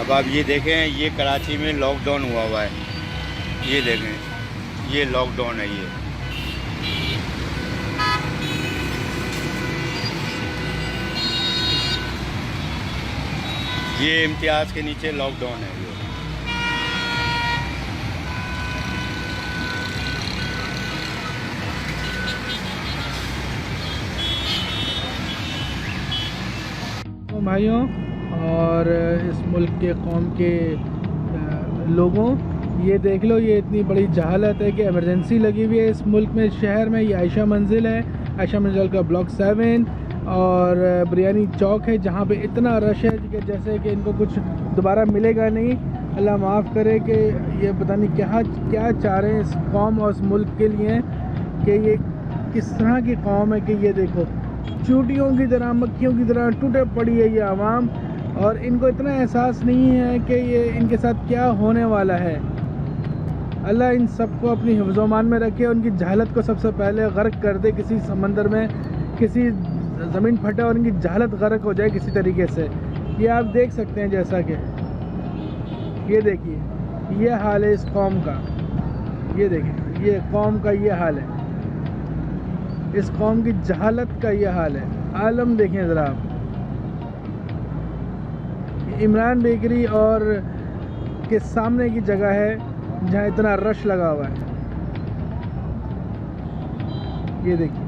अब आप ये देखें, ये कराची में लॉकडाउन हुआ है, ये देखें, ये लॉकडाउन है। ये इम्तियाज़ के नीचे लॉकडाउन है ये। तो भाइयों और इस मुल्क के कौम के लोगों, ये देख लो, ये इतनी बड़ी जहालत है कि इमरजेंसी लगी हुई है इस मुल्क में, शहर में। ये आयशा मंजिल है, आयशा मंजिल का ब्लॉक 7 और बिरयानी चौक है, जहाँ पे इतना रश है कि जैसे कि इनको कुछ दोबारा मिलेगा नहीं। अल्लाह माफ़ करे कि ये पता नहीं क्या चाह रहे हैं इस कौम और इस मुल्क के लिए, कि ये किस तरह की कौम है कि ये देखो चूटियों की तरह, मक्खियों की तरह टूटे पड़ी है ये आवाम, और इनको इतना एहसास नहीं है कि ये इनके साथ क्या होने वाला है। अल्लाह इन सबको अपनी हिफ्ज़-ओ-मान में रखे, उनकी जहालत को सबसे पहले गर्क कर दे किसी समंदर में, किसी ज़मीन फटे और इनकी जहालत गर्क हो जाए किसी तरीके से। ये आप देख सकते हैं, जैसा कि ये देखिए, ये हाल है इस कौम का। ये देखिए, ये कौम का ये हाल है, इस कौम की जहालत का ये हाल है। आलम देखें ज़रा आप, इमरान बेकरी और के सामने की जगह है जहाँ इतना रश लगा हुआ है। ये देखिए।